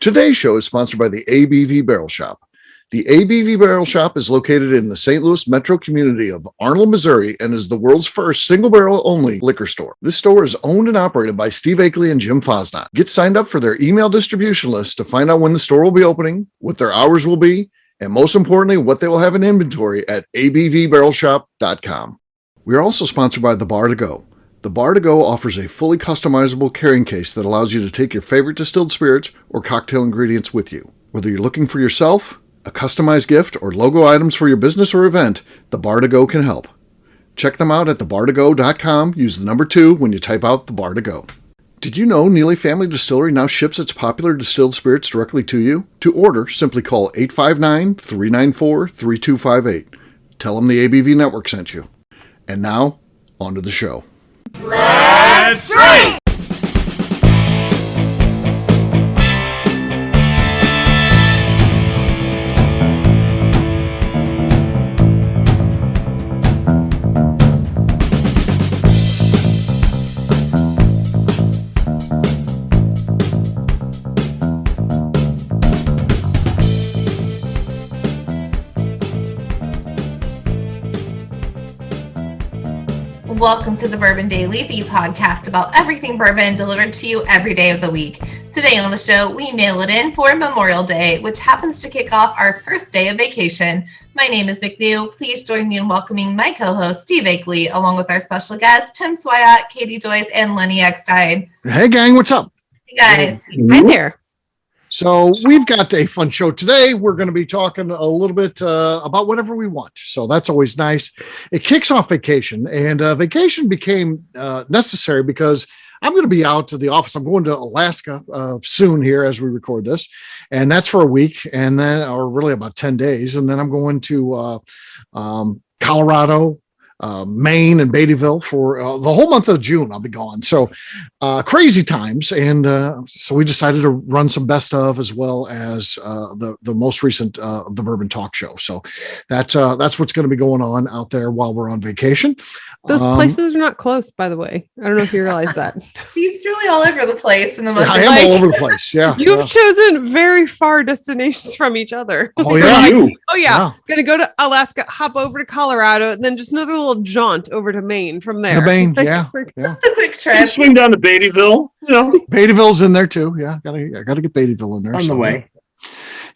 Today's show is sponsored by the ABV Barrel Shop. The ABV Barrel Shop is located in the St. Louis metro community of Arnold, Missouri, and is the world's first single-barrel-only liquor store. This store is owned and operated by Steve Akeley and Jim Fosnot. Get signed up for their email distribution list to find out when the store will be opening, what their hours will be, and most importantly, what they will have in inventory at abvbarrelshop.com. We are also sponsored by The Bar to Go. The Bar to Go offers a fully customizable carrying case that allows you to take your favorite distilled spirits or cocktail ingredients with you. Whether you're looking for yourself, a customized gift, or logo items for your business or event, The Bar to Go can help. Check them out at thebartogo.com. Use the number 2 when you type out The Bar to Go. Did you know Neely Family Distillery now ships its popular distilled spirits directly to you? To order, simply call 859-394-3258. Tell them the ABV Network sent you. And now, on to the show. Let's drink! Welcome to the Bourbon Daily, the podcast about everything bourbon delivered to you every day of the week. Today on the show, we mail it in for Memorial Day, which happens to kick off our first day of vacation. My name is McNew. Please join me in welcoming my co-host, Steve Akeley, along with our special guests, Tim Swyatt, Katie Joyce, and Lenny Eckstein. Hey, gang, what's up? Hey, guys. Hi there. So we've got a fun show today. We're going to be talking a little bit about whatever we want. So that's always nice. It kicks off vacation, and vacation became necessary because I'm going to be out to the office. I'm going to Alaska soon here as we record this, and that's for a week, and then, or really about 10 days. And then I'm going to Colorado, Maine, and Beattyville for the whole month of June. I'll be gone. So crazy times. And so we decided to run some best of, as well as the most recent the Bourbon Talk Show. So that's what's going to be going on out there while we're on vacation. Those places are not close, by the way. I don't know if you realize that. Steve's really all over the place in the month. I am all over the place. Yeah. You've chosen very far destinations from each other. Oh, yeah. Yeah. Gonna go to Alaska, hop over to Colorado, and then just another little jaunt over to Maine from there. To Maine, yeah. Just a quick trip. Swing down to Beattyville. You know, Beattyville's in there too. Yeah, gotta get Beattyville in there on the way.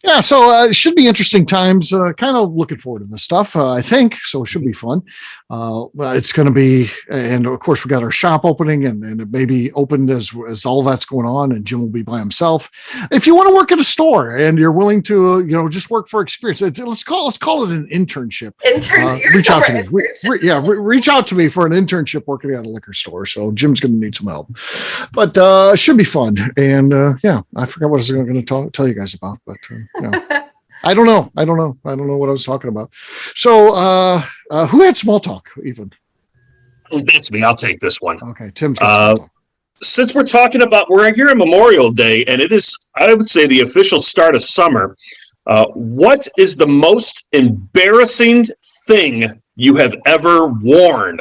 Yeah, so it should be interesting times. Kind of looking forward to this stuff, I think. So it should be fun. It's going to be, and of course, we got our shop opening, and it may be opened as all that's going on, and Jim will be by himself. If you want to work at a store and you're willing to, just work for experience, let's call it an internship. Reach out to me. Reach out to me for an internship working at a liquor store. So Jim's going to need some help, but it should be fun. And I forgot what I was going to tell you guys about, but. I don't know what I was talking about. So, who had small talk even? That's me. I'll take this one. Okay. Tim's got small talk. Since we're here on Memorial Day, and it is, I would say, the official start of summer. What is the most embarrassing thing you have ever worn?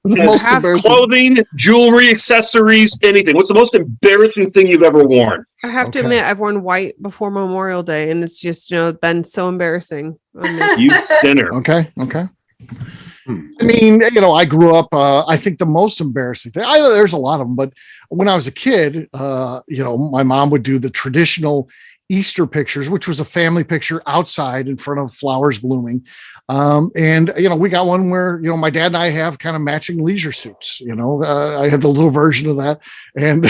Clothing, jewelry, accessories, anything. What's the most embarrassing thing you've ever worn? I have to admit, I've worn white before Memorial Day, and it's just, been so embarrassing. You sinner. Okay. I mean, I grew up, I think the most embarrassing thing, there's a lot of them, but when I was a kid, my mom would do the traditional Easter pictures, which was a family picture outside in front of flowers blooming. And we got one where, my dad and I have kind of matching leisure suits. I had the little version of that. And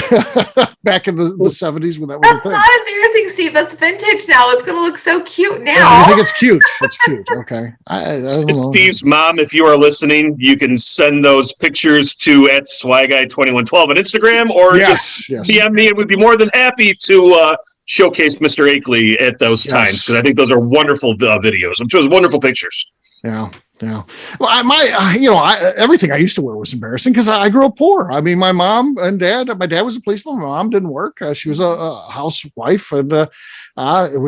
back in the 70s when that was a thing. That's not embarrassing, Steve. That's vintage now. It's going to look so cute now. Yeah, I think it's cute. It's cute. Okay. I don't know. Steve's mom, if you are listening, you can send those pictures to @swagguy2112 on Instagram, or just DM me, and we'd be more than happy to showcase Mr. Akeley at those times, because I think those are wonderful videos. I'm sure it's wonderful pictures. Yeah. Yeah. Well, everything I used to wear was embarrassing because I grew up poor. I mean, my dad was a policeman. My mom didn't work. She was a housewife and a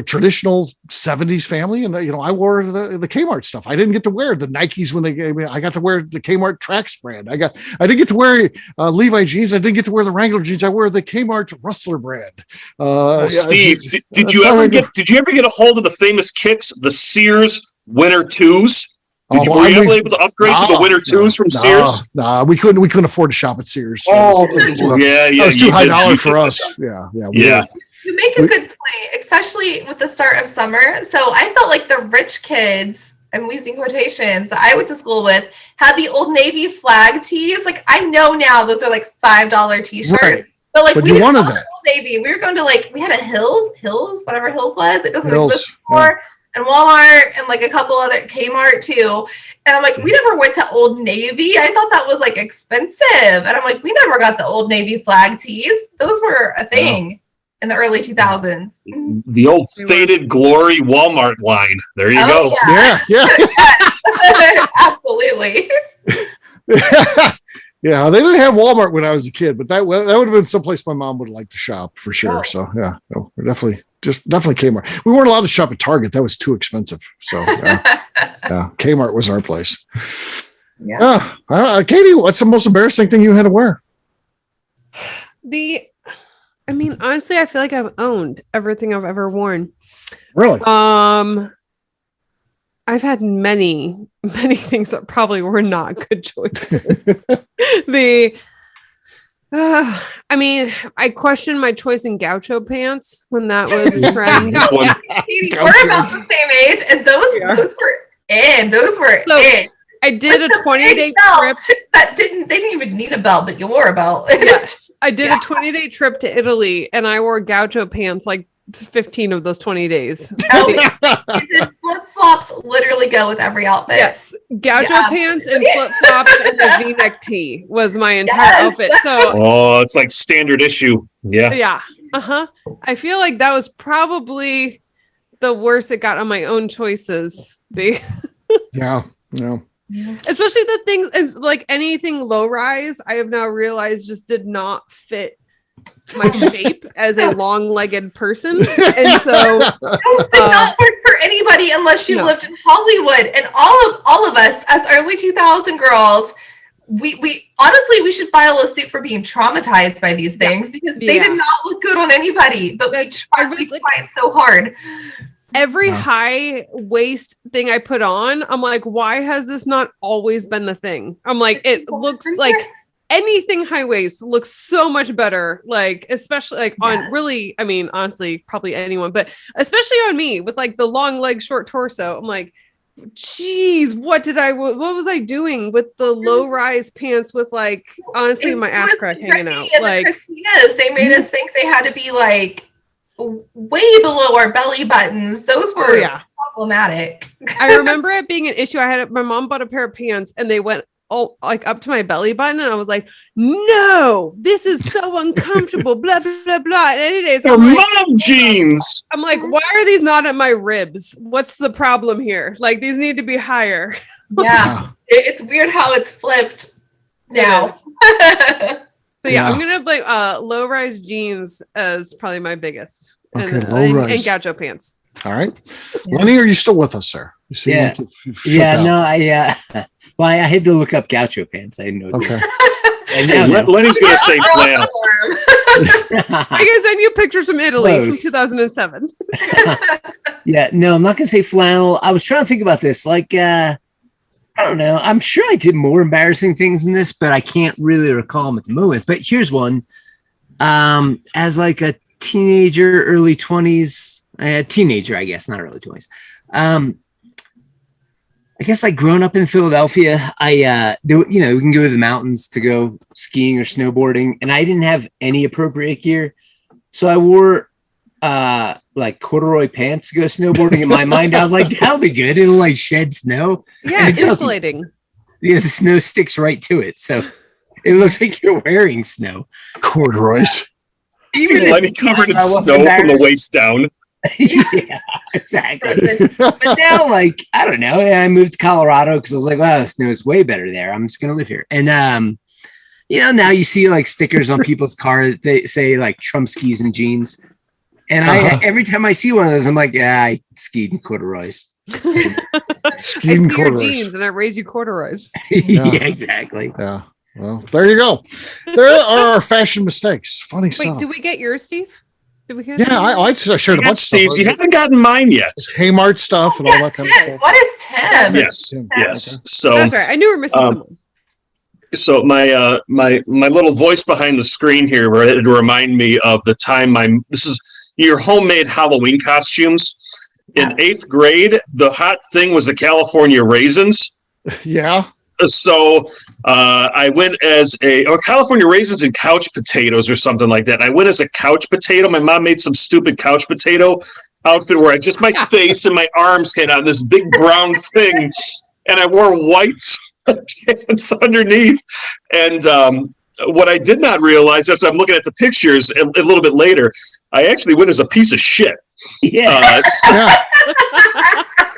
traditional 70s family. And, I wore the Kmart stuff. I didn't get to wear the Nikes when they gave me, I got to wear the Kmart Trax brand. I didn't get to wear Levi jeans. I didn't get to wear the Wrangler jeans. I wore the Kmart Rustler brand. Steve, did you ever get a hold of the famous kicks, the Sears Winter 2s? Were you able to upgrade to the Winter 2s from Sears? No, we couldn't afford to shop at Sears. It was too high dollar for us. Yeah. You make a good point, especially with the start of summer. So I felt like the rich kids, I'm using quotations, that I went to school with had the Old Navy flag tees. Like, I know now those are like $5 t-shirts. Right. But we didn't go to Old Navy. We were going to we had a Hills, whatever Hills was. It doesn't exist anymore. Yeah. And Walmart and a couple other Kmart too. And I'm like, we never went to Old Navy. I thought that was expensive. And I'm like, we never got the Old Navy flag tees. Those were a thing in the early 2000s. The old faded glory Walmart line. There you go. Yeah. Absolutely. Yeah, they didn't have Walmart when I was a kid, but that would have been someplace my mom would have liked to shop for sure. So yeah, we're definitely Kmart. We weren't allowed to shop at Target; that was too expensive. So Kmart was our place. Yeah. Katie, what's the most embarrassing thing you had to wear? Honestly, I feel like I've owned everything I've ever worn. Really? I've had many things that probably were not good choices. I questioned my choice in gaucho pants when that was a trend. We're about the same age, and those were in. I did a 20-day trip. They didn't even need a belt, but you wore a belt. Yes, I did a 20-day trip to Italy, and I wore gaucho pants 15 of those 20 days. Flip-flops literally go with every outfit. Yes, gaucho pants and flip-flops and a V-neck tee was my entire outfit. So it's like standard issue. Yeah. I feel like that was probably the worst it got on my own choices. Yeah. Especially the things anything low rise, I have now realized just did not fit my shape as a long-legged person, and so those did not work for anybody unless you lived in Hollywood. And all of us as early 2000 girls, we honestly we should file a suit for being traumatized by these things because they did not look good on anybody. But we tried so hard. Every high waist thing I put on, I'm like, why has this not always been the thing? I'm like, it looks like anything high waist looks so much better. Especially on really, honestly, probably anyone, but especially on me with the long leg, short torso. I'm like, geez, what was I doing with the low rise pants with honestly my ass crack hanging out? Christinas, they made us think they had to be way below our belly buttons. Those were problematic. I remember it being an issue. My mom bought a pair of pants and they went up to my belly button, and I was like, no, this is so uncomfortable, blah blah blah. And anyways, mom jeans. I'm like, why are these not at my ribs? What's the problem here? These need to be higher. Yeah. It's weird how it's flipped now. So I'm gonna blame low-rise jeans as probably my biggest. Okay, low-rise. And gaucho pants. All right. Lenny, are you still with us, sir? Well, I had to look up gaucho pants. I didn't know. Okay. Lenny's gonna say flannel. I gotta send you pictures from Italy from 2007. No, I'm not gonna say flannel. I was trying to think about this. I don't know. I'm sure I did more embarrassing things than this, but I can't really recall them at the moment. But here's one. As a teenager, early 20s, teenager, I guess, not early 20s. I guess growing up in Philadelphia, we can go to the mountains to go skiing or snowboarding, and I didn't have any appropriate gear. So I wore corduroy pants to go snowboarding. In my mind, I was like, that'll be good. It'll shed snow. Yeah, insulating. The snow sticks right to it. So it looks like you're wearing snow. Corduroys. Lenny covered in snow from the waist down. Yeah, exactly. But now, like, I don't know. I moved to Colorado because I was like, wow, snow is way better there. I'm just gonna live here. And now you see like stickers on people's car that they say like Trump skis and jeans. And every time I see one of those, I'm like, yeah, I skied in corduroys. I see your jeans and I raise you corduroys. Yeah, exactly. Yeah. Well, there you go. There are our fashion mistakes. Funny stuff. Wait, did we get yours, Steve? Did we hear? Yeah, I shared a bunch of Steve, stuff. you haven't gotten mine yet. Kmart stuff and all that kind of stuff. What is Tim? Yes, Tim. yes. Okay. So That's right. I knew we were missing someone. So my little voice behind the screen here had to remind me of the time this is your homemade Halloween costumes. In 8th grade, the hot thing was the California raisins. Yeah. So I went as California raisins and couch potatoes or something like that. And I went as a couch potato. My mom made some stupid couch potato outfit where my face and my arms came out in this big brown thing. And I wore white pants underneath. And what I did not realize, as I'm looking at the pictures a little bit later, I actually went as a piece of shit. Yeah.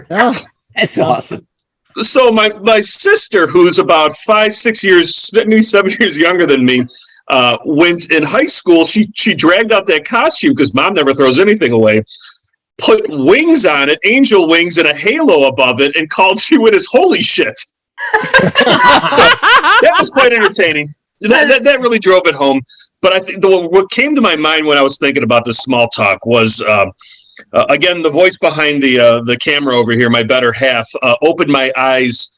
Yeah. That's awesome. So my sister, who's about 5-6 years, maybe 7 years younger than me, went in high school. She dragged out that costume because mom never throws anything away. Put wings on it, angel wings, and a halo above it, and she went as holy shit. So that was quite entertaining. That really drove it home. But I think what came to my mind when I was thinking about this small talk was. Again, the voice behind the camera over here, my better half, opened my eyes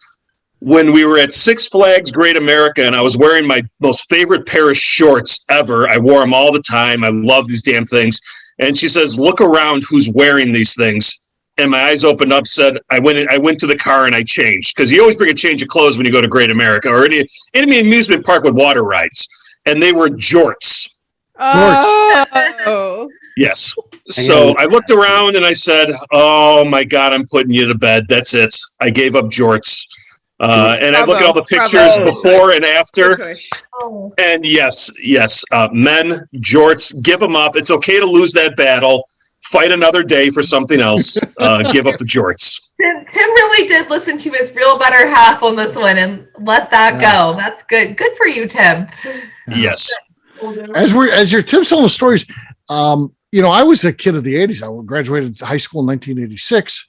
when we were at Six Flags Great America, and I was wearing my most favorite pair of shorts ever. I wore them all the time. I love these damn things. And she says, "Look around, who's wearing these things?" And my eyes opened up. Said, "I went to the car and I changed because you always bring a change of clothes when you go to Great America or any amusement park with water rides." And they were jorts. Oh. Yes. So I looked around and I said, "Oh my God, I'm putting you to bed. That's it. I gave up jorts." And I look at all the pictures before and after. And yes, men, jorts, give them up. It's okay to lose that battle. Fight another day for something else. Give up the jorts. Tim really did listen to his real better half on this one and let that go. That's good. Good for you, Tim. Yes. As your Tim's telling the stories, I was a kid of the 80s. I graduated high school in 1986.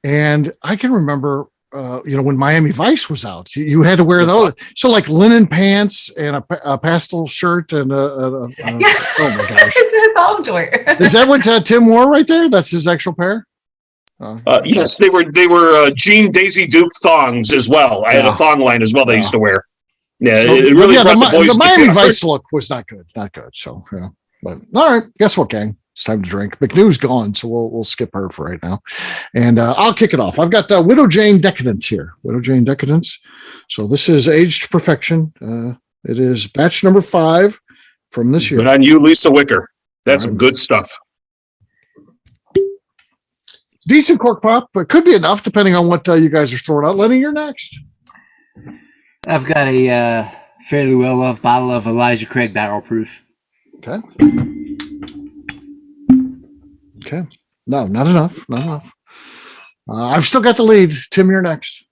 And I can remember, when Miami Vice was out, you had to wear those. So like linen pants and a pastel shirt and oh my gosh. It's his home joint. Is that what Tim wore right there? That's his actual pair? Yes, they were jean Daisy Duke thongs as well. I had a thong line as well they used to wear. Yeah, so, it really brought the boys the Miami Vice look was not good. So, yeah. But all right, guess what, gang? It's time to drink. McNew's gone, so we'll skip her for right now. And I'll kick it off. I've got Widow Jane Decadence here. Widow Jane Decadence. So this is aged to perfection. It is batch number 5 from this year. Good on you, Lisa Wicker. That's some good stuff. Decent cork pop, but could be enough depending on what you guys are throwing out. Lenny, you're next. I've got a fairly well-loved bottle of Elijah Craig Barrel Proof. Okay. No, not enough. I've still got the lead. Tim, you're next.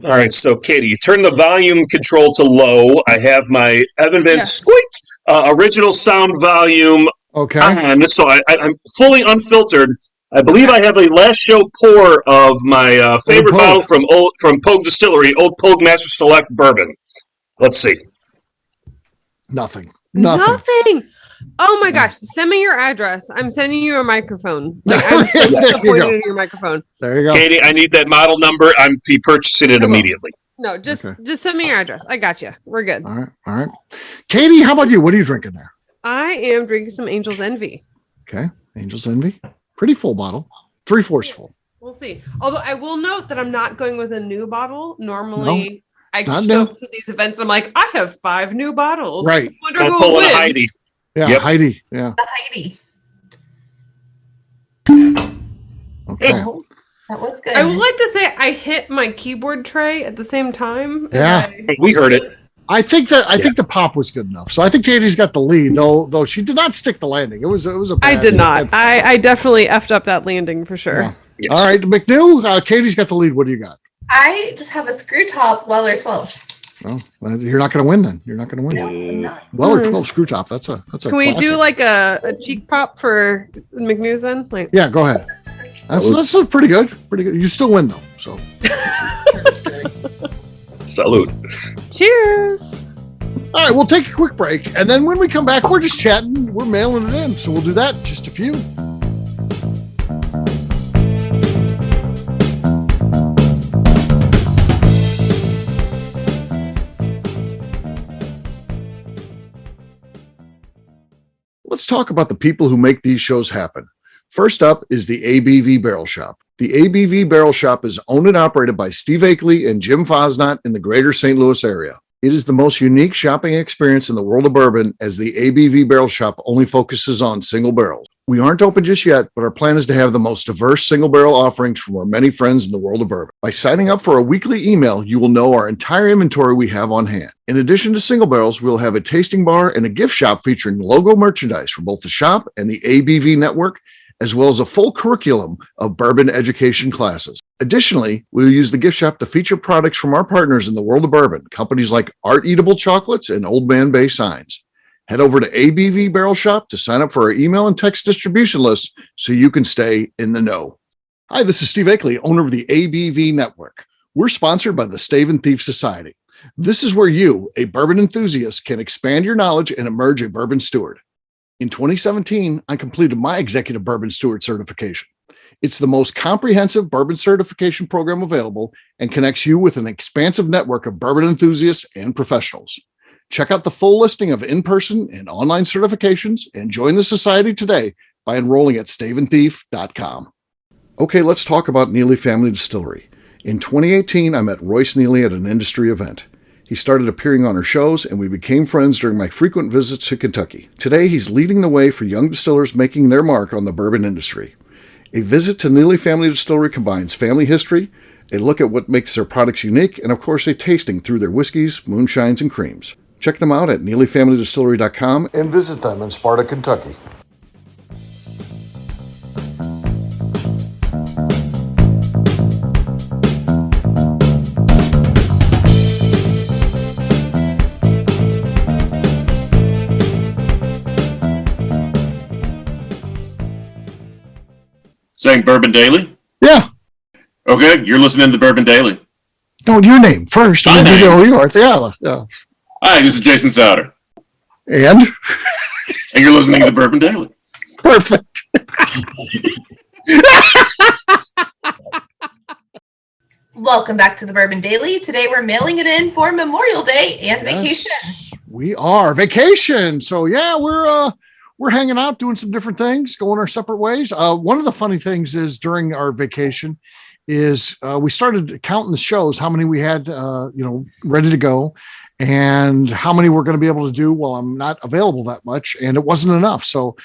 All right. So, Katie, you turn the volume control to low. I have my Evan Van Squeak original sound volume on. So I'm fully unfiltered. I believe I have a last show pour of my favorite bottle from Pogue Distillery, Old Pogue Master Select Bourbon. Let's see. Nothing. Oh my gosh. Send me your address. I'm sending you a microphone. I'm so disappointed in your microphone. There you go. Katie, I need that model number. I'm purchasing it immediately. No, just send me your address. I got you. We're good. All right. Katie, how about you? What are you drinking there? I am drinking some Angel's Envy. Okay. Angel's Envy. Pretty full bottle. 3/4 full. We'll see. Although I will note that I'm not going with a new bottle. Normally, I show up to these events and I'm like, I have 5 new bottles. Right. Don't pull a Heidi. Yeah, yep. Heidi. Yeah. The Heidi. Okay. That was good. I would like to say I hit my keyboard tray at the same time. Yeah. We heard it. I think the pop was good enough. So I think Katie's got the lead, though she did not stick the landing. It was a bad, I did not. I definitely effed up that landing for sure. Yeah. Yes. All right, McNew, Katie's got the lead. What do you got? I just have a screw top Weller 12. Well, you're not going to win then. You're not going to win. No, I'm not. Weller 12 screw top. That's a Can we do like a cheek pop for McNews then? Like, yeah, go ahead. That's pretty good. Pretty good. You still win though. So Salute. cheers. all right, we'll take a quick break, and then when we come back, we're just chatting. We're mailing it in, so we'll do that in just a few. Let's talk about the people who make these shows happen. First up is the ABV Barrel Shop. The ABV Barrel Shop is owned and operated by Steve Akeley and Jim Fosnot in the greater St. Louis area. It is the most unique shopping experience in the world of bourbon, as the ABV Barrel Shop only focuses on single barrels. We aren't open just yet, but our plan is to have the most diverse single barrel offerings from our many friends in the world of bourbon. By signing up for a weekly email, you will know our entire inventory we have on hand. In addition to single barrels, we'll have a tasting bar and a gift shop featuring logo merchandise for both the shop and the ABV network, as well as a full curriculum of bourbon education classes. Additionally, we'll use the gift shop to feature products from our partners in the world of bourbon, companies like Art Eatable Chocolates and Old Man Bay Signs. Head over to ABV Barrel Shop to sign up for our email and text distribution list so you can stay in the know. Hi, this is Steve Akeley, owner of the ABV Network. We're sponsored by the Stave and Thief Society. This is where you, a bourbon enthusiast, can expand your knowledge and emerge a bourbon steward. In 2017, I completed my Executive Bourbon Steward certification. It's the most comprehensive bourbon certification program available and connects you with an expansive network of bourbon enthusiasts and professionals. Check out the full listing of in-person and online certifications and join the society today by enrolling at staveandthief.com. Okay, let's talk about Neely Family Distillery. In 2018, I met Royce Neely at an industry event. He started appearing on our shows, and we became friends during my frequent visits to Kentucky. Today, he's leading the way for young distillers making their mark on the bourbon industry. A visit to Neely Family Distillery combines family history, a look at what makes their products unique, and of course a tasting through their whiskeys, moonshines, and creams. Check them out at NeelyFamilyDistillery.com and visit them in Sparta, Kentucky. Saying Bourbon Daily? Yeah. Okay, you're listening to Bourbon Daily. No, your name first. My name. You are. Yeah. Hi, this is Jason Souter, And? and you're listening to Bourbon Daily. Perfect. Welcome back to the Bourbon Daily. Today we're mailing it in for Memorial Day and vacation. We are vacation. So yeah, we're hanging out, doing some different things, going our separate ways. One of the funny things is during our vacation is we started counting the shows, how many we had, ready to go, and how many we're going to be able to do while I'm not available that much. And it wasn't enough. So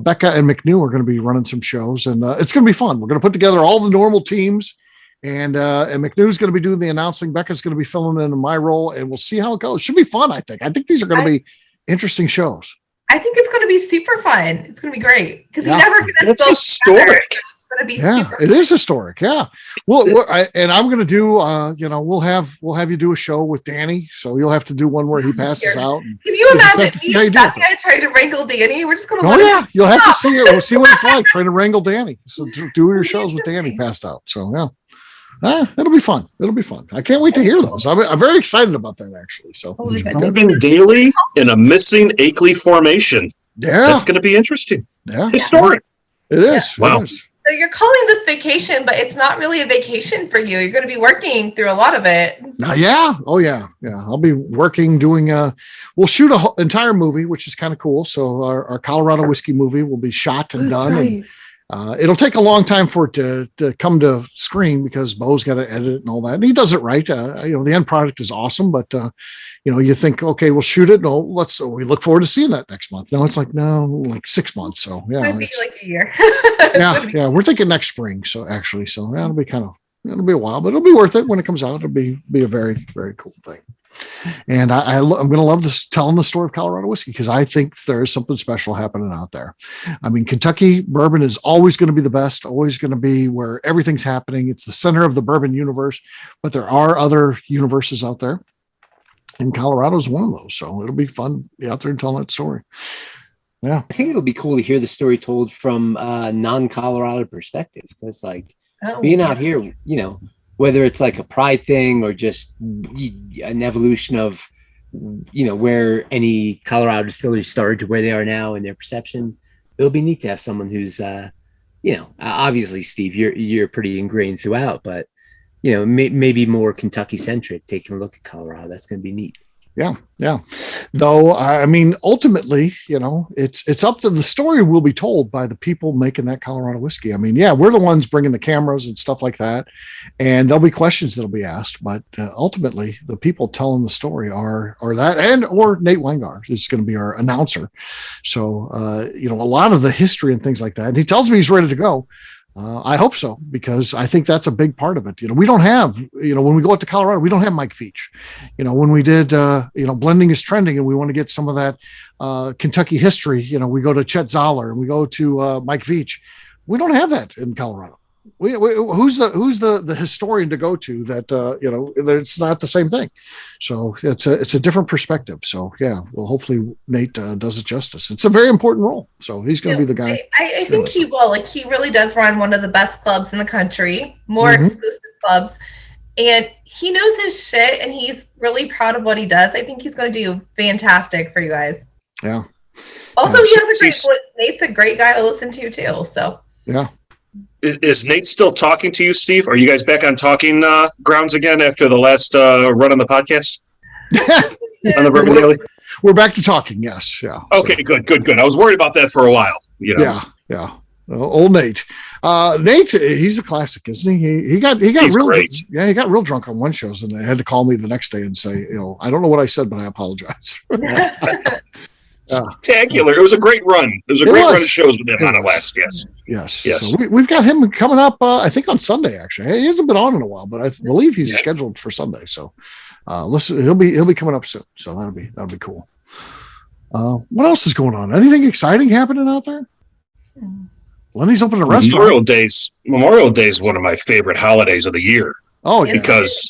Becca and McNew are going to be running some shows, and it's going to be fun. We're going to put together all the normal teams, and McNew's going to be doing the announcing. Becca's going to be filling in my role, and we'll see how it goes. Should be fun, I think. I think these are going to be interesting shows. I think it's going to be super fun. It's going to be great because you never get to That's spill historic. together. It's going to be super It is historic. Yeah. Well, I'm going to do, we'll have you do a show with Danny. So you'll have to do one where he passes out. And Can you just have imagine to see how you me, do it. Becca, trying to wrangle Danny? We're just going to Oh yeah. You'll have to see it. We'll see what it's like trying to wrangle Danny. So do your shows with Danny passed out. So yeah. It'll be fun. It'll be fun. I can't wait to hear those. I'm very excited about that actually. So Bourbon Daily in a missing Akeley formation. yeah, That's going to be interesting. yeah, Historic. it is. Wow. It is. So you're calling this vacation, but it's not really a vacation for you. You're going to be working through a lot of it. Yeah. Oh yeah. Yeah. I'll be working, doing we'll shoot a whole entire movie, which is kind of cool. So our Colorado whiskey movie will be shot and done. Right. And it'll take a long time for it to come to screen because Bo's got to edit it and all that. And he does it right. The end product is awesome, but you think, okay, we'll shoot it. No, we look forward to seeing that next month. No, it's like 6 months. So yeah, It'll be like a year. yeah. We're thinking next spring. So that'll be it'll be a while, but it'll be worth it when it comes out. It'll be a very, very cool thing. And I'm going to love this telling the story of Colorado whiskey because I think there is something special happening out there. I mean, Kentucky bourbon is always going to be the best, always going to be where everything's happening. It's the center of the bourbon universe, but there are other universes out there. And Colorado is one of those. So it'll be fun to be out there and tell that story. Yeah. I think it'll be cool to hear the story told from a non-Colorado perspective. Because being out here, whether it's like a pride thing or just an evolution of, where any Colorado distillery started to where they are now in their perception, it'll be neat to have someone who's, obviously, Steve, you're pretty ingrained throughout, but, maybe more Kentucky centric, taking a look at Colorado. That's going to be neat. Yeah. Yeah. Though, I mean, ultimately, it's up to the story will be told by the people making that Colorado whiskey. I mean, yeah, we're the ones bringing the cameras and stuff like that. And there'll be questions that'll be asked, but ultimately the people telling the story are that, or Nate Weingart is going to be our announcer. So, a lot of the history and things like that. And he tells me he's ready to go. I hope so, because I think that's a big part of it. We don't have, when we go out to Colorado, we don't have Mike Veach. When we did, blending is trending and we want to get some of that Kentucky history, we go to Chet Zoller and we go to Mike Veach. We don't have that in Colorado. Who's the historian to go to that, it's not the same thing. So it's a different perspective. So yeah, well, hopefully Nate does it justice. It's a very important role. So he's going to be the guy. I think he will. He really does run one of the best clubs in the country, more exclusive clubs. And he knows his shit and he's really proud of what he does. I think he's going to do fantastic for you guys. Yeah. Also, he has a great voice. Nate's a great guy to listen to too. So yeah. Is Nate still talking to you, Steve? Are you guys back on talking grounds again after the last run on the podcast? On the Bourbon Daily? We're back to talking, yes. Yeah. Okay, so. Good. I was worried about that for a while. Yeah. Old Nate. Nate, he's a classic, isn't he? He got he's real great. Yeah, he got real drunk on one show, and they had to call me the next day and say, I don't know what I said, but I apologize. Spectacular. It was a great run. It was a great run of shows with him on it last. Yes. So we've got him coming up, I think on Sunday, actually. He hasn't been on in a while, but I believe he's scheduled for Sunday. So listen, he'll be coming up soon. So that'll be cool. What else is going on? Anything exciting happening out there? Lenny's opened a restaurant. Memorial Day is one of my favorite holidays of the year. Oh, yeah. Because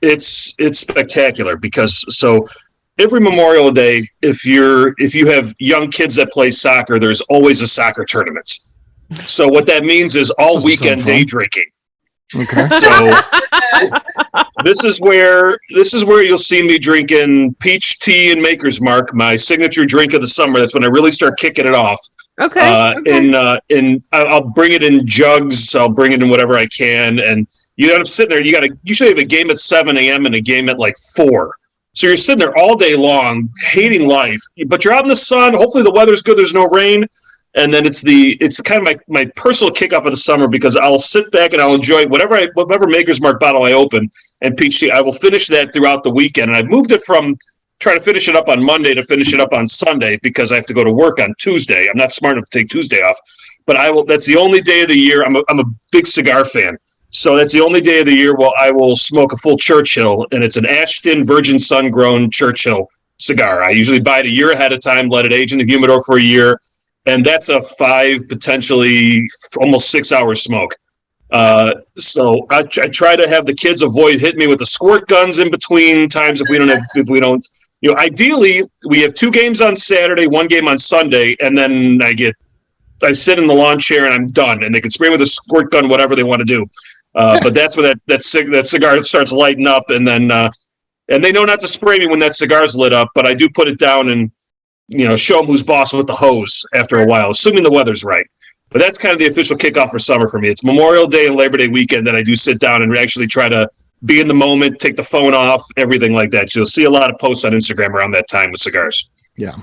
it's spectacular because every Memorial Day, if you have young kids that play soccer, there's always a soccer tournament. So what that means is all weekend day drinking. Okay. So this is where you'll see me drinking peach tea and Maker's Mark, my signature drink of the summer. That's when I really start kicking it off. Okay. And I'll bring it in jugs. I'll bring it in whatever I can. And you end up sitting there. You usually have a game at 7 a.m. and a game at 4. So you're sitting there all day long, hating life, but you're out in the sun. Hopefully the weather's good. There's no rain. And then it's kind of my personal kickoff of the summer because I'll sit back and I'll enjoy whatever Maker's Mark bottle I open and peach tea. I will finish that throughout the weekend. And I've moved it from trying to finish it up on Monday to finish it up on Sunday because I have to go to work on Tuesday. I'm not smart enough to take Tuesday off, but that's the only day of the year. I'm a big cigar fan. So that's the only day of the year where I will smoke a full Churchill, and it's an Ashton Virgin Sun-grown Churchill cigar. I usually buy it a year ahead of time, let it age in the humidor for a year, and that's a 5, potentially almost 6-hour smoke. So I try to have the kids avoid hitting me with the squirt guns in between times if we don't. Ideally, we have 2 games on Saturday, 1 game on Sunday, and then I sit in the lawn chair and I'm done, and they can spray with a squirt gun, whatever they want to do. But that's where that cigar starts lighting up, and then and they know not to spray me when that cigar's lit up. But I do put it down and show them who's boss with the hose after a while, assuming the weather's right. But that's kind of the official kickoff for summer for me. It's Memorial Day and Labor Day weekend that I do sit down and actually try to be in the moment, take the phone off, everything like that. You'll see a lot of posts on Instagram around that time with cigars. Yeah.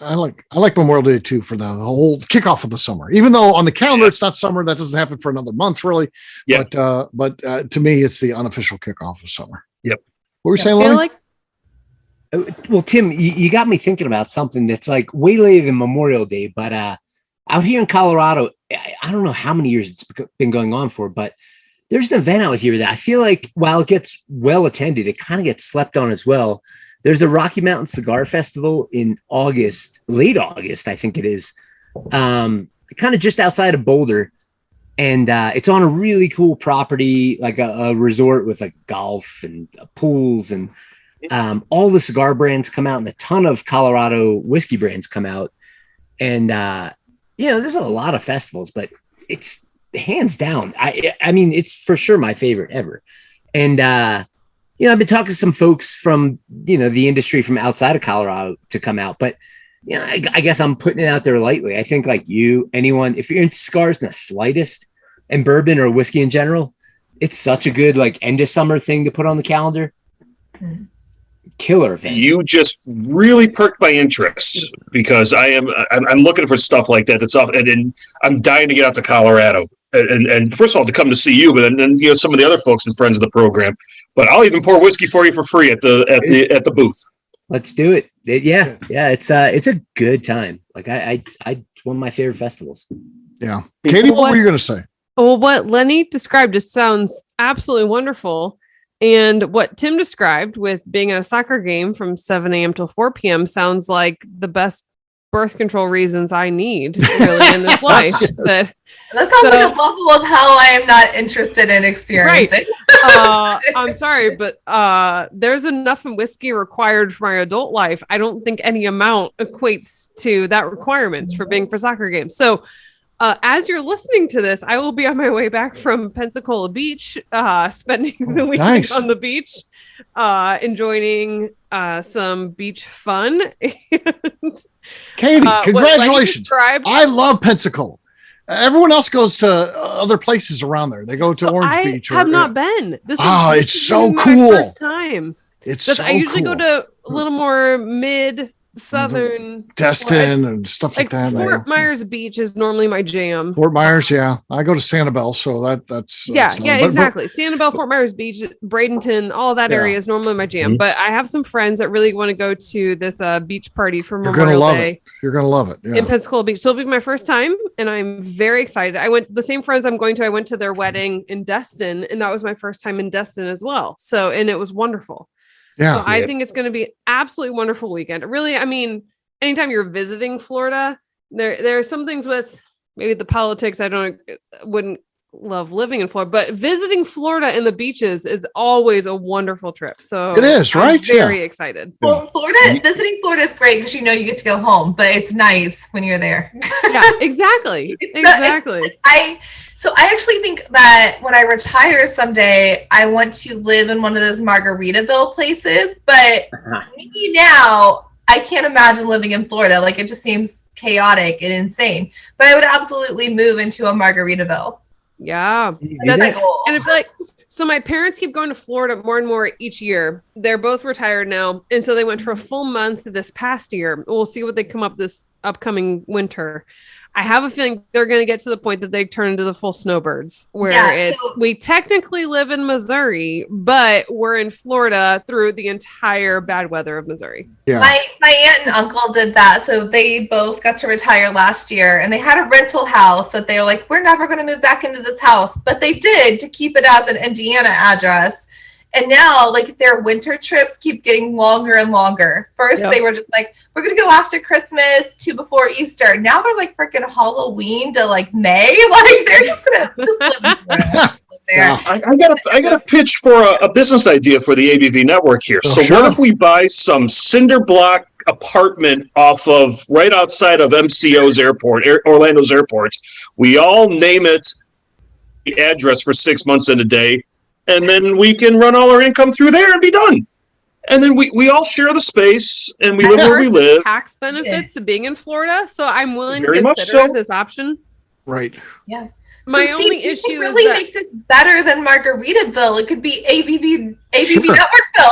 I like Memorial Day too for the whole kickoff of the summer. Even though on the calendar it's not summer, that doesn't happen for another month, really. Yeah. But to me, it's the unofficial kickoff of summer. Yep. What were you saying, Lenny? Well, Tim, you got me thinking about something that's way later than Memorial Day, but out here in Colorado, I don't know how many years it's been going on for, but there's an event out here that I feel like while it gets well attended, it kind of gets slept on as well. There's a Rocky Mountain Cigar Festival in August, late August, I think it is, kind of just outside of Boulder. And it's on a really cool property, like a resort with like golf and pools, and all the cigar brands come out, and a ton of Colorado whiskey brands come out. And, there's a lot of festivals, but it's hands down. I mean, it's for sure my favorite ever. And, I've been talking to some folks from, the industry from outside of Colorado to come out, but I guess I'm putting it out there lightly. I think like anyone, if you're into cigars in the slightest, and bourbon or whiskey in general, it's such a good like end of summer thing to put on the calendar. Killer event. You just really perked my interest, because I'm looking for stuff like that. That's off, and I'm dying to get out to Colorado. And first of all, to come to see you, but then some of the other folks and friends of the program. But I'll even pour whiskey for you for free at the booth. Let's do it. Yeah. It's a good time. Like I one of my favorite festivals. Yeah, Katie, what were you going to say? Well, what Lenny described just sounds absolutely wonderful. And what Tim described with being at a soccer game from 7 a.m. till 4 p.m. sounds like the best birth control reasons I need really in this life. That sounds like a level of hell I am not interested in experiencing. Right. I'm sorry, but there's enough in whiskey required for my adult life. I don't think any amount equates to that requirements for being for soccer games. So as you're listening to this, I will be on my way back from Pensacola Beach, spending the weekend on the beach, enjoying some beach fun. Katie, congratulations. I love Pensacola. Everyone else goes to other places around there. They go to Orange Beach. I have not been. This it's so my cool. First time. I usually go to a little more southern Destin and stuff like that. Fort Myers Beach is normally my jam. Fort Myers, yeah. I go to Sanibel, so that's exactly. Sanibel, Fort Myers Beach, Bradenton, all that area is normally my jam. But I have some friends that really want to go to this beach party for Memorial Day. You're gonna love it. Yeah. In Pensacola Beach. So it'll be my first time, and I'm very excited. The same friends I'm going to, I went to their wedding in Destin, and that was my first time in Destin as well. So, and it was wonderful. Yeah. So I think it's going to be absolutely wonderful weekend. Really, I mean, anytime you're visiting Florida, there are some things with maybe the politics. Wouldn't love living in Florida, but visiting Florida and the beaches is always a wonderful trip. So it is, right? I'm very excited. Well, visiting Florida is great because you get to go home, but it's nice when you're there. Yeah, exactly. Exactly. So I actually think that when I retire someday, I want to live in one of those Margaritaville places. But maybe now I can't imagine living in Florida. Like it just seems chaotic and insane. But I would absolutely move into a Margaritaville. Yeah. That's my goal. And it's like, so my parents keep going to Florida more and more each year. They're both retired now. And so they went for a full month this past year. We'll see what they come up this upcoming winter. I have a feeling they're going to get to the point that they turn into the full snowbirds, where we technically live in Missouri, but we're in Florida through the entire bad weather of Missouri. Yeah. My aunt and uncle did that. So they both got to retire last year, and they had a rental house that they were like, we're never going to move back into this house. But they did to keep it as an Indiana address. And now, like, their winter trips keep getting longer and longer. First, they were just like, we're going to go after Christmas to before Easter. Now they're like freaking Halloween to like May. Like, they're just going to live there. I got a pitch for a business idea for the ABV network here. What if we buy some cinder block apartment off of right outside of MCO's airport, Orlando's airport? We all name it the address for 6 months in a day. And then we can run all our income through there and be done. And then we all share the space and we live where we live. Tax benefits to being in Florida, so I'm willing to consider this option. Right. Yeah. My only issue really is that make this better than Margaritaville. It could be ABV Sure. Networkville.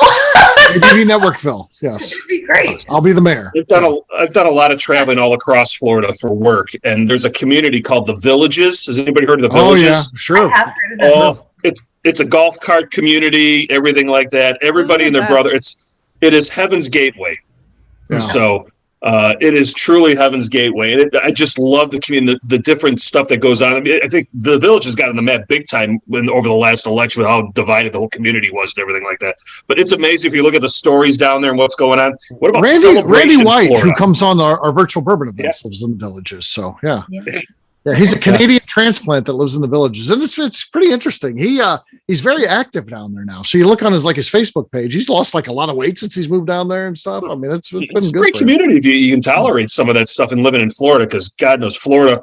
ABV Networkville. Yes. It'd be great. I'll be the mayor. I've done a lot of traveling all across Florida for work, and there's a community called the Villages. Has anybody heard of the Villages? Oh yeah, sure. I have heard of that. It's a golf cart community, everything like that. Everybody and their brother. It is Heaven's Gateway. Yeah. So It is truly Heaven's Gateway, and I just love the community, the different stuff that goes on. I mean, I think the Village has gotten the map big time over the last election with how divided the whole community was and everything like that. But it's amazing if you look at the stories down there and what's going on. What about Randy White, Florida? who comes on our virtual bourbon events, lives in the Villages. So yeah, he's a Canadian transplant that lives in the Villages, and it's pretty interesting. He's very active down there now. So you look on his Facebook page; he's lost like a lot of weight since he's moved down there and stuff. I mean, it's been It's a good great for him. community if you can tolerate some of that stuff and living in Florida, because God knows Florida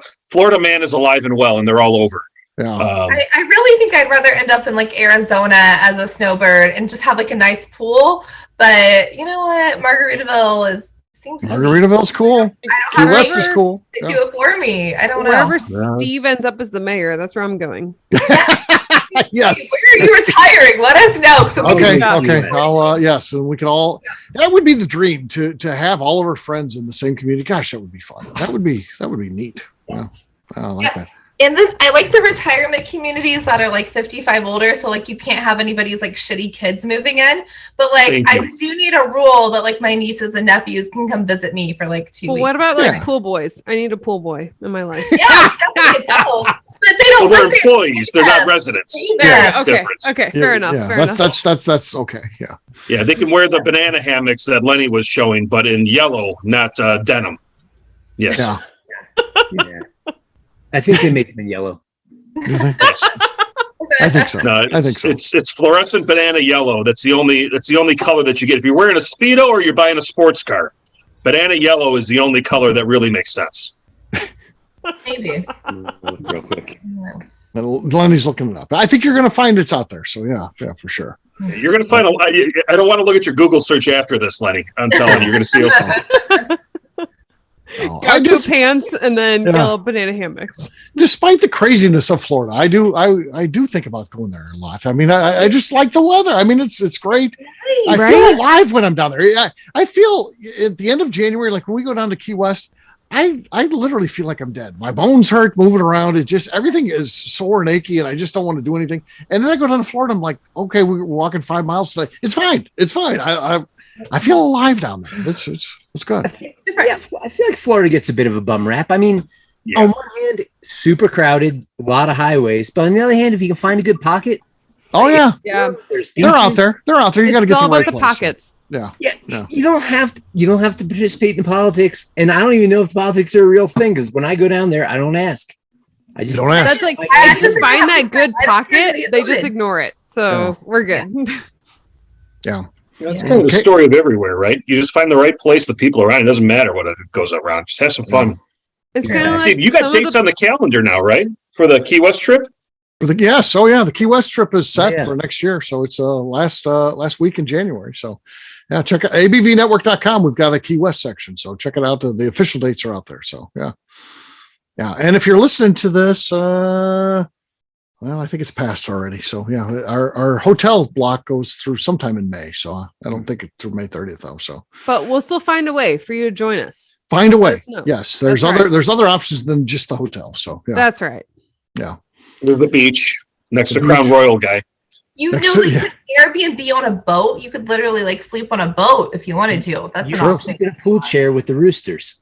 man is alive and well, and they're all over. Yeah. I really think I'd rather end up in like Arizona as a snowbird and just have like a nice pool. But you know what? Margaritaville seems Margaritaville's cool. Key West is cool. They do it for me. I don't know. Wherever Steve ends up as the mayor, that's where I'm going. Yes. Where are you retiring? Let us know. So Okay. I'll yes, and we can all. That would be the dream to have all of our friends in the same community. Gosh, that would be fun. That would be neat. Yeah, I like that. And this, I like the retirement communities that are like 55 older. So like you can't have anybody's like shitty kids moving in. But like I do need a rule that like my nieces and nephews can come visit me for like 2 weeks. What about like pool boys? I need a pool boy in my life. Yeah, definitely. But they don't. Well, they're employees. They're not residents. Yeah. That's different. Okay. Fair enough. Yeah, Fair enough. that's okay. Yeah. Yeah, they can wear the banana hammocks that Lenny was showing, but in yellow, not denim. Yes. Yeah. Yeah. I think they make them in yellow. You think? Yes. I think so. No, I think so. It's fluorescent banana yellow. That's the only color that you get if you're wearing a Speedo or you're buying a sports car. Banana yellow is the only color that really makes sense. Maybe. Real quick. Lenny's looking it up. I think you're going to find it's out there. So yeah, for sure. You're going to find I don't want to look at your Google search after this, Lenny. I'm telling you, you're going to see it. I do just pants and then yellow banana hammocks. Despite the craziness of Florida, I do think about going there a lot. I mean, I just like the weather. I mean, it's great. I feel alive when I'm down there. I feel at the end of January, like when we go down to Key West, I literally feel like I'm dead. My bones hurt moving around. It just, everything is sore and achy, and I just don't want to do anything. And then I go down to Florida. I'm like, okay, we're walking 5 miles today. It's fine. It's fine. I feel alive down there. It's good. I feel like Florida gets a bit of a bum rap. I mean, on one hand, super crowded, a lot of highways, but on the other hand, if you can find a good pocket, Yeah. They're out there. You got to get all the right about the place. pockets. Yeah. You don't have to participate in politics, and I don't even know if politics are a real thing because when I go down there, I don't ask. I just don't ask. That's like if you find that good pocket, they just ignore it. So we're good. Yeah. It's kind of the story of everywhere, right? You just find the right place, the people around. It doesn't matter what goes around. Just have some fun. It's kind of like Steve, you got dates on the calendar now, right? For the Key West trip? The Key West trip is set for next year. So it's last week in January. So yeah, check out abvnetwork.com. We've got a Key West section. So check it out. The official dates are out there. So yeah. And if you're listening to this, well, I think it's passed already. So yeah, our hotel block goes through sometime in May. So I don't think it's through May 30th though. So, but we'll still find a way for you to join us. Find a way. Yes. There's other options than just the hotel. So yeah. That's right. Yeah. The beach next to Crown Royal guy. You could Airbnb on a boat. You could literally like sleep on a boat if you wanted to. That's an option. Get a pool chair with the roosters.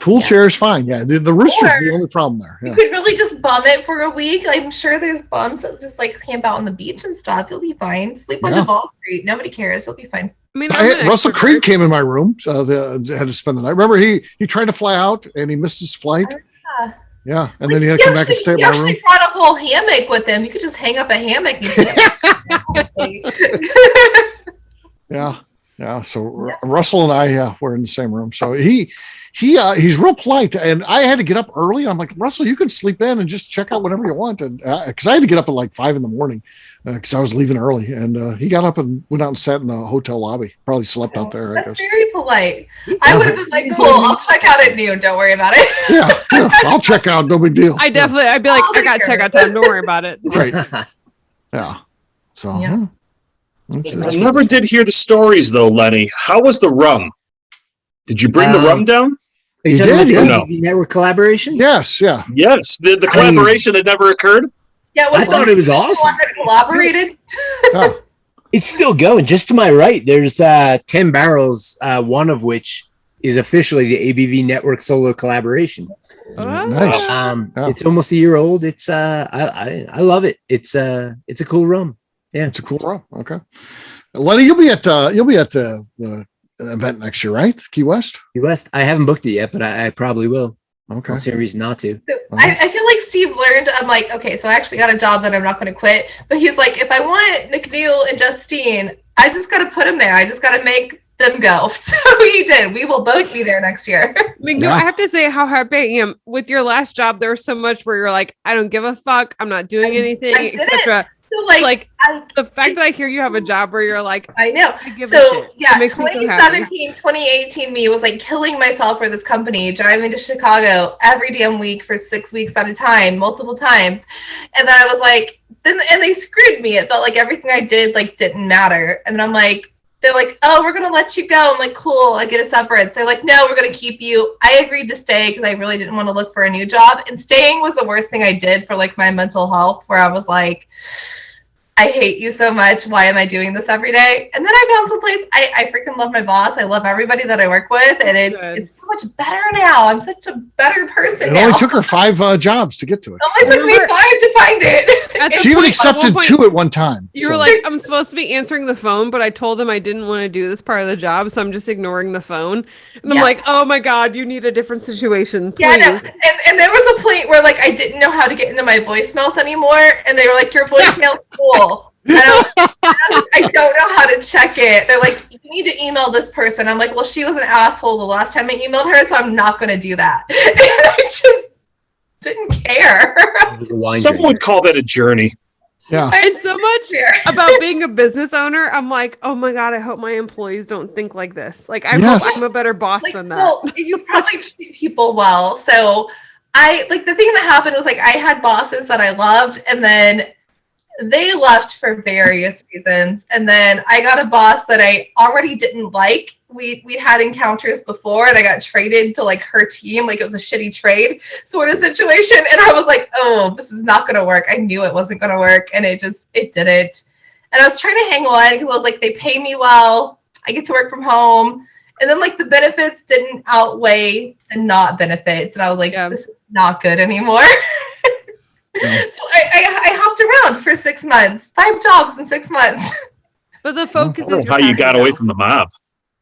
Pool chair is fine. Yeah. The rooster's the only problem there. Yeah. You could really just bum it for a week. I'm sure there's bums that just like camp out on the beach and stuff. You'll be fine. Sleep on the Ball Street. Nobody cares. You'll be fine. I mean, Russell Creed came in my room. Had to spend the night. Remember, he tried to fly out and he missed his flight. Yeah, and then he had to come back and stay at my room. He brought a whole hammock with him. You could just hang up a hammock. Yeah. So Russell and I were in the same room. So he's real polite, and I had to get up early. I'm like, Russell, you can sleep in and just check out whatever you want. And because I had to get up at like 5 a.m. Because I was leaving early, and he got up and went out and sat in the hotel lobby. Probably slept out there. That's very polite. I would have been like, cool, I'll check out at noon. Don't worry about it. Yeah, I'll check out. No big deal. I'd be like, I got checkout time. Don't worry about it. Right. Yeah. So. Yeah. I never did hear the stories though, Lenny. How was the rum? Did you bring the rum down? You did, yeah. No. The network collaboration? Yes, yeah. Yes, the collaboration that never occurred. Yeah, I thought it was awesome. One that collaborated. It's still going. Just to my right, there's 10 barrels, one of which is officially the ABV Network solo collaboration. Nice. Yeah. It's almost a year old. It's I love it. It's a cool rum. Yeah, It's a cool rum. Okay. Lenny, you'll be at the event next year, right? Key West? Key West. I haven't booked it yet, but I probably will. Okay. I'll see a reason not to. So I feel like Steve learned. I'm like, okay, so I actually got a job that I'm not going to quit. But he's like, if I want McNew and Justine, I just got to put them there. I just got to make them go. So he did. We will both be there next year. McNew, I have to say how happy I am with your last job. There was so much where you're like, I don't give a fuck. I'm not doing anything, etc. So the fact that I hear you have a job where you're like, I know. I give a So shit. yeah, It makes me so happy. 2017, 2018 me was like killing myself for this company, driving to Chicago every damn week for 6 weeks at a time, multiple times. And then I was like, and they screwed me. It felt like everything I did like didn't matter. And then I'm like, they're like, oh, we're going to let you go. I'm like, cool. I get a severance. They're like, no, we're going to keep you. I agreed to stay because I really didn't want to look for a new job. And staying was the worst thing I did for like my mental health, where I was like, I hate you so much. Why am I doing this every day? And then I found someplace. I freaking love my boss. I love everybody that I work with. And it's so much better now. I'm such a better person It now. only took her 5 jobs to get to it. It only took me 5 to find it. At the She even point- accepted at one point, 2 at one time. You were like, I'm supposed to be answering the phone, but I told them I didn't want to do this part of the job, so I'm just ignoring the phone. And I'm like, oh my God, you need a different situation, please. Yeah, no. And there was a point where like I didn't know how to get into my voicemails anymore, and they were like, your voicemail's full. And I don't know how to check it. They're like, you need to email this person. I'm like, well, she was an asshole the last time I emailed her, so I'm not going to do that. And I just didn't care. Someone would call that a journey. Yeah. And so much about being a business owner, I'm like, oh my God, I hope my employees don't think like this. Like, I hope I'm a better boss than that. Well, you probably treat people well. So the thing that happened was like, I had bosses that I loved, and then they left for various reasons. And then I got a boss that I already didn't like. We had encounters before, and I got traded to like her team. Like it was a shitty trade sort of situation. And I was like, oh, this is not going to work. I knew it wasn't going to work. And it didn't. And I was trying to hang on because I was like, they pay me well. I get to work from home. And then like the benefits didn't outweigh the not benefits. And I was like, this is not good anymore. So I hopped around for 6 months, 5 jobs in 6 months. But the focus is how you got away from the mob.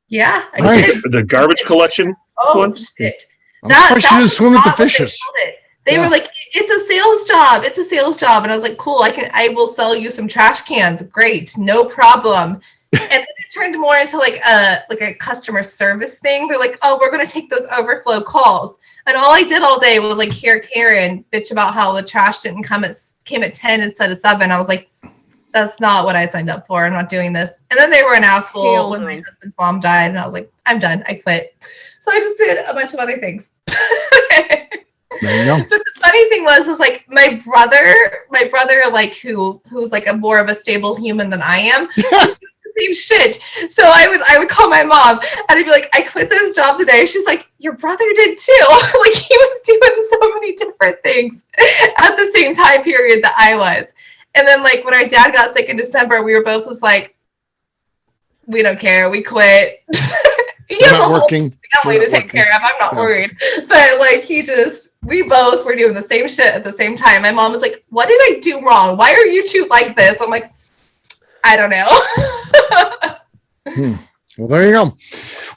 Yeah, I did. The garbage collection. Oh shit! That she didn't swim with the fishes. They were like, "It's a sales job. It's a sales job," and I was like, "Cool. I will sell you some trash cans. Great, no problem." And then it turned more into like a customer service thing. They're like, "Oh, we're going to take those overflow calls." And all I did all day was like hear Karen bitch about how the trash didn't came at 10 instead of 7. I was like, that's not what I signed up for. I'm not doing this. And then they were an asshole when my husband's mom died, and I was like, I'm done. I quit. So I just did a bunch of other things. There you go. But the funny thing was like my brother, like who's like a more of a stable human than I am. Same shit. So I would call my mom and I'd be like, I quit this job today. She's like, your brother did too. Like he was doing so many different things at the same time period that I was. And then like when our dad got sick in December, we were both just like, we don't care. We quit. We're not working. Family to take care of. I'm not worried. But like we both were doing the same shit at the same time. My mom was like, what did I do wrong? Why are you two like this? I'm like, I don't know. Well, there you go.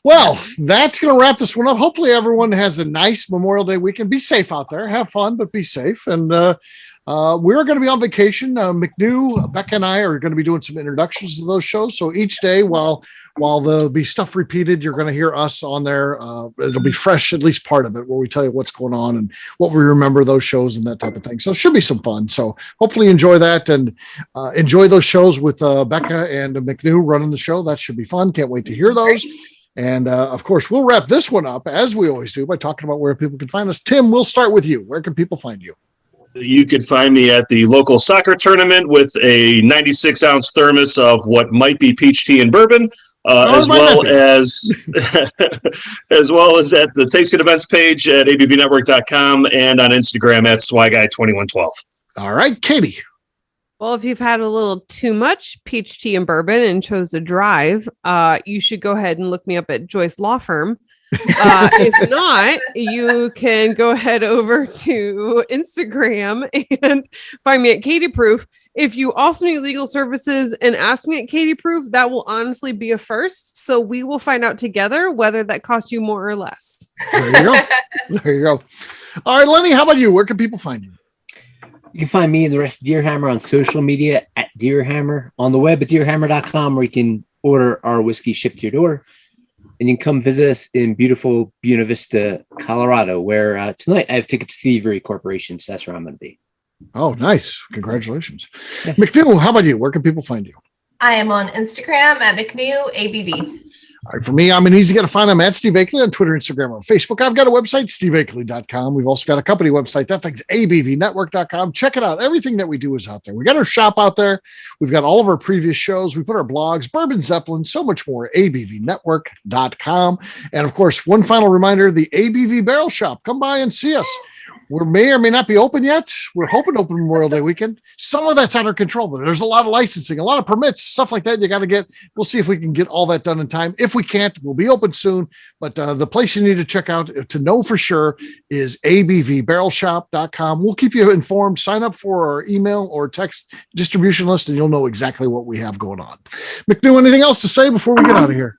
Well, that's going to wrap this one up. Hopefully everyone has a nice Memorial Day weekend. Be safe out there. Have fun, but be safe. And we're going to be on vacation. McNew, Becca, and I are going to be doing some introductions to those shows. So each day, while there'll be stuff repeated, you're going to hear us on there. It'll be fresh, at least part of it, where we tell you what's going on and what we remember those shows and that type of thing. So it should be some fun. So hopefully enjoy that and enjoy those shows with Becca and McNew running the show. That should be fun. Can't wait to hear those. And of course, we'll wrap this one up, as we always do, by talking about where people can find us. Tim, we'll start with you. Where can people find you? You could find me at the local soccer tournament with a 96-ounce thermos of what might be peach tea and bourbon, as well as at the Tasting Events page at abvnetwork.com and on Instagram at SwyGuy2112. All right, Katie. Well, if you've had a little too much peach tea and bourbon and chose to drive, you should go ahead and look me up at Joyce Law Firm. If not, you can go head over to Instagram and find me at Katie Proof. If you also need legal services and ask me at Katie Proof, that will honestly be a first. So we will find out together whether that costs you more or less. There you go. There you go. All right, Lenny, how about you? Where can people find you? You can find me and the rest of Deerhammer on social media at Deerhammer, on the web at deerhammer.com, where you can order our whiskey shipped to your door. And you can come visit us in beautiful Buena Vista, Colorado, where tonight I have tickets to Thievery Corporation. So that's where I'm going to be. Oh, nice. Congratulations. Yeah. McNew, how about you? Where can people find you? I am on Instagram at McNew ABV. All right, for me, I'm an easy guy to find. I'm at Steve Akeley on Twitter, Instagram, or Facebook. I've got a website, steveakeley.com. We've also got a company website. That thing's abvnetwork.com. Check it out. Everything that we do is out there. We got our shop out there. We've got all of our previous shows. We put our blogs, Bourbon Zeppelin, so much more, abvnetwork.com. And of course, one final reminder, the ABV Barrel Shop. Come by and see us. We may or may not be open yet. We're hoping to open Memorial Day weekend. Some of that's under control. There's a lot of licensing, a lot of permits, stuff like that you got to get. We'll see if we can get all that done in time. If we can't, we'll be open soon. But the place you need to check out to know for sure is abvbarrelshop.com. We'll keep you informed. Sign up for our email or text distribution list, and you'll know exactly what we have going on. McNew, anything else to say before we get out of here?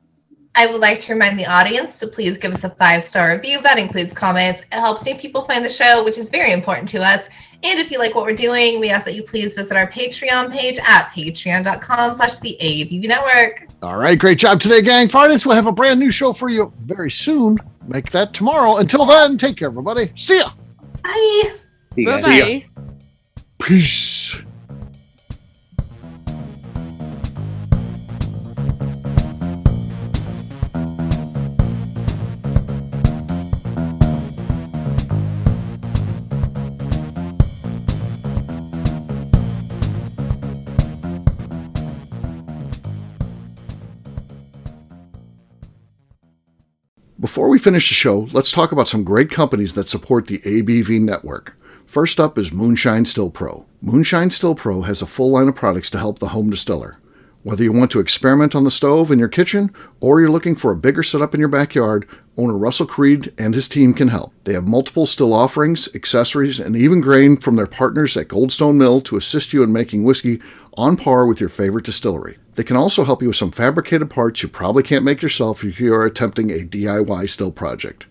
I would like to remind the audience to please give us a 5-star review. That includes comments. It helps new people find the show, which is very important to us. And if you like what we're doing, we ask that you please visit our Patreon page at patreon.com/the ABV Network. All right. Great job today, gang. Fridays, we'll have a brand new show for you very soon. Make that tomorrow. Until then, take care, everybody. See ya. Bye. See you guys. Bye-bye. Peace. Before we finish the show, let's talk about some great companies that support the ABV network. First up is Moonshine Still Pro. Moonshine Still Pro has a full line of products to help the home distiller. Whether you want to experiment on the stove in your kitchen or you're looking for a bigger setup in your backyard, owner Russell Creed and his team can help. They have multiple still offerings, accessories, and even grain from their partners at Goldstone Mill to assist you in making whiskey on par with your favorite distillery. They can also help you with some fabricated parts you probably can't make yourself if you are attempting a DIY still project.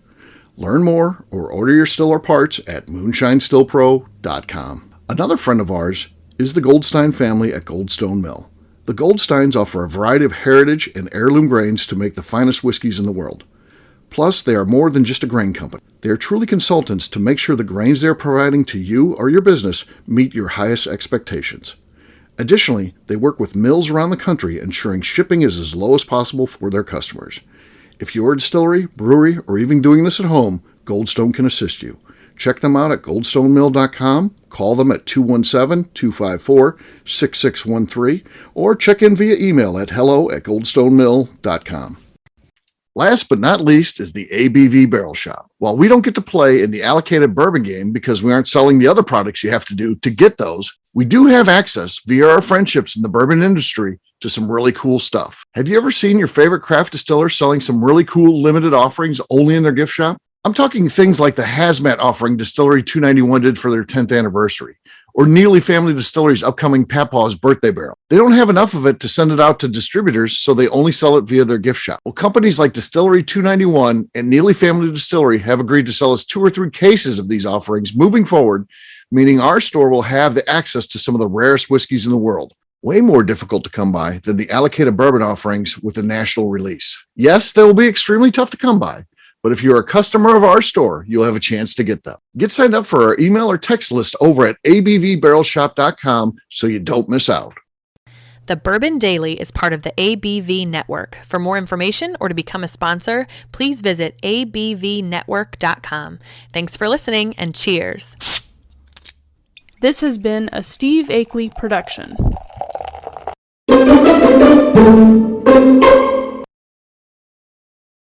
Learn more or order your still or parts at moonshinestillpro.com. Another friend of ours is the Goldstein family at Goldstone Mill. The Goldsteins offer a variety of heritage and heirloom grains to make the finest whiskeys in the world. Plus, they are more than just a grain company. They are truly consultants to make sure the grains they are providing to you or your business meet your highest expectations. Additionally, they work with mills around the country, ensuring shipping is as low as possible for their customers. If you're a distillery, brewery, or even doing this at home, Goldstone can assist you. Check them out at goldstonemill.com, call them at 217-254-6613, or check in via email at hello@goldstonemill.com. Last but not least is the ABV Barrel Shop. While we don't get to play in the allocated bourbon game because we aren't selling the other products you have to do to get those, we do have access via our friendships in the bourbon industry to some really cool stuff. Have you ever seen your favorite craft distiller selling some really cool limited offerings only in their gift shop? I'm talking things like the hazmat offering Distillery 291 did for their 10th anniversary, or Neely Family Distillery's upcoming Papaw's birthday barrel. They don't have enough of it to send it out to distributors, so they only sell it via their gift shop. Well, companies like Distillery 291 and Neely Family Distillery have agreed to sell us 2 or 3 cases of these offerings moving forward, meaning our store will have the access to some of the rarest whiskeys in the world. Way more difficult to come by than the allocated bourbon offerings with a national release. Yes, they will be extremely tough to come by, but if you're a customer of our store, you'll have a chance to get them. Get signed up for our email or text list over at abvbarrelshop.com so you don't miss out. The Bourbon Daily is part of the ABV Network. For more information or to become a sponsor, please visit abvnetwork.com. Thanks for listening and cheers. This has been a Steve Akeley production.